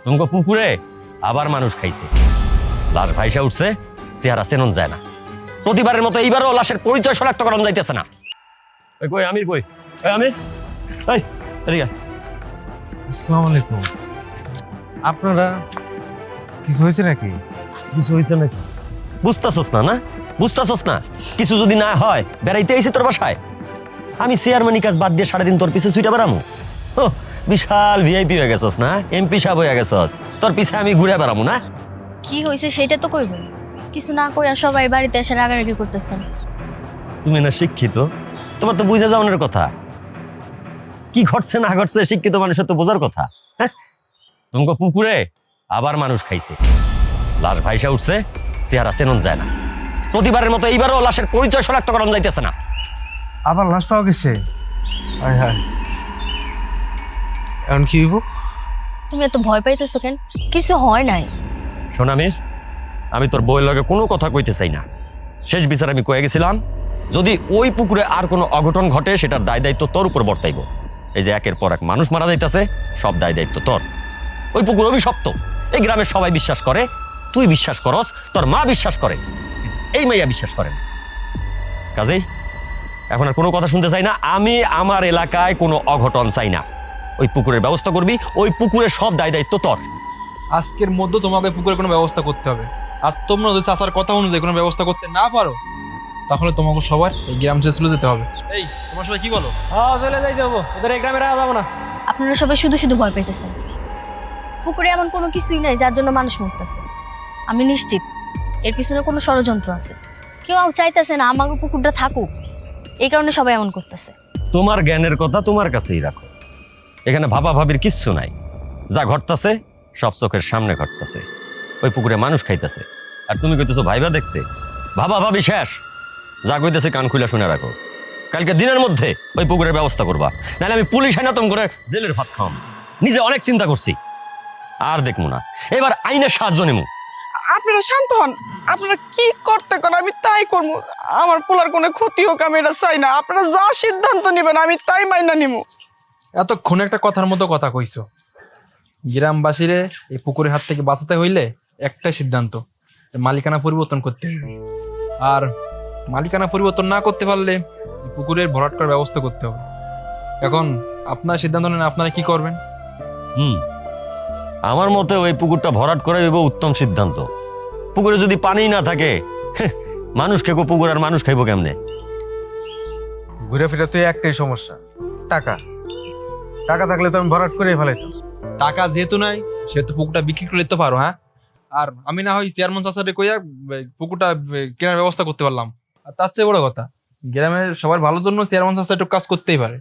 তোমাকে পুকুরে আবার মানুষ খাইছে, লাশ ভাইসা উঠছে, চেহারা চেনন যায় না। প্রতিবারের মতো এইবারও লাশের পরিচয় শনাক্তকরণ যাইতেছে না। কই আমির, কই আমির, এই এদিকে। আসসালামু আলাইকুম। আপনারা কিছু হয়েছে নাকি? কিছু হয়েছে নাকি? বুঝতেছস না? বুঝতেছস না? কিছু যদি না হয় বেড়াইতে আইছি তোর বাসায়, আমি চেয়ারম্যানি কাজ বাদ দিয়ে সারাদিন তোর পিছে ছুটে বেড়ামু? বিশাল ভিআইপি হয়ে গেছস না, এমপি সাহেব হয়ে গেছস, তোর পিছে আমি ঘুরে বেড়ামু না? কি হয়েছে সেটা তো কইবেন। কিছু না কইয়া সবাই বাড়িতে এসে রাগারাগি করতেছেন। তুমি না শিক্ষিত, তোমার তো বুঝে যাওয়ার কথা। কি ঘটছে না ঘটছে শিক্ষিত মানুষের তো বোঝার কথা। হ্যাঁ, তোমাকে পুকুরে আবার মানুষ খাইছে, লাশ ভাইসা উঠছে, চেহারা চেনন যায় না। প্রতিবারের মতো এইবারও লাশের পরিচয় শনাক্তকরণ যাইতেছে না। আবার লাশ পাওয়া গেছে? হায় হায়, এখন কি হইব? তুমি এত ভয় পাইতেছো কেন? কিছু হয় নাই। সোনামির, আমি তোর বউয়ের লগে কোনো কথা কইতে চাই না। শেষ বিচার আমি কয়ে গেছিলাম, যদি ওই পুকুরে আর কোনো অঘটন ঘটে সেটার দায় দায়িত্ব তোর উপর বর্তাইব। এই যে একের পর এক মানুষ মারা যাইতেছে, সব দায় দায়িত্ব তোর। ওই পুকুর অভিশপ্ত, এই গ্রামের সবাই বিশ্বাস করে, তুই বিশ্বাস করস, তোর মা বিশ্বাস করে, এই মাইয়া বিশ্বাস করে না। কাজেই এখন আর কোনো কথা শুনতে চাই না। আমি আমার এলাকায় কোনো অঘটন চাই না। ওই পুকুরের ব্যবস্থা করবি, ওই পুকুরের সব দায় দায়িত্ব তোর। আজকের মধ্যে তোমাকে পুকুরে কোনো ব্যবস্থা করতে হবে। আর তোমরা যদি চাচার কথা অনুযায়ী কোনো ব্যবস্থা করতে না পারো, তাহলে তোমাকে সবার এই গ্রাম ছেড়ে চলে যেতে হবে। এই তোমরা সবাই কি বলো? চলে যাই যাবো, ওদের এই গ্রামে রাখা যাবো না। আপনারা সবাই শুধু শুধু ভয় পাইতেছেন। পুকুরে এমন কোনো কিছুই নাই যার জন্য মানুষ মরতেছে। আমি নিশ্চিত এর পিছনে কোনো ষড়যন্ত্র আছে। কেউ চাইতেছে না আমাকে পুকুরটা থাকুক, এই কারণে সবাই এমন করতেছে। তোমার জ্ঞানের কথা তোমার কাছেই রাখো। এখানে ভাবা ভাবির কিচ্ছু নাই। যা ঘটতাছে সব চোখের সামনে ঘটতাছে। ওই পুকুরে মানুষ খাইতেছে, আর তুমি কইতেছো ভাইবা দেখতে। ভাবা ভাবি শেষ। যা কইতেছে কান খুলে শুনে রাখো। কালকে দিনের মধ্যে ওই পুকুরের ব্যবস্থা করবা, নাহলে আমি পুলিশ আইনাতম করে জেলের ভাত খাওয়াম। নিজে অনেক চিন্তা করছি, আর দেখবো না। এবার আইনের সাহায্য নেবো। আপনারা শান্ত হন। আপনারা কি করতে কোন আমি তাই করবো। আমার পোলার কোনো ক্ষতি হোক আমি এটা চাই না। আপনারা যা সিদ্ধান্ত নেবেন আমি তাই মাইনা নিব। এতক্ষণ একটা কথার মতো কথা কইছো। গ্রামবাসীরে এই পুকুরের হাত থেকে বাঁচাতে হইলে একটাই সিদ্ধান্ত, মালিকানা পরিবর্তন করতে হবে। আর মালিকানা পরিবর্তন না করতে পারলে এই পুকুরের ভরাট করার ব্যবস্থা করতে হবে। এখন আপনার সিদ্ধান্ত নেন, আপনারা কি করবেন? আমার মতে ওই পুকুরটা ভরাট করে দেবো উত্তম সিদ্ধান্ত। পুকুরে যদি পানি না থাকে, মানুষ খেবো পুকুর, আর মানুষ খাইবো কেমনে? ঘুরে ফিরে তো একটাই সমস্যা, টাকা। টাকা থাকলে তো আমি ভরাট করে ফেলাইতাম। টাকা যেহেতু নাই সেহেতু পুকুরটা বিক্রি করে দিতে পারো। হ্যাঁ, আর আমি না হয় চেয়ারম্যান চাচারে কইয়া পুকুরটা কেনার ব্যবস্থা করতে পারলাম। আর তার চেয়ে বড় কথা, গ্রামের সবার ভালোর জন্য চেয়ারম্যান চাচা একটু কাজ করতেই পারে।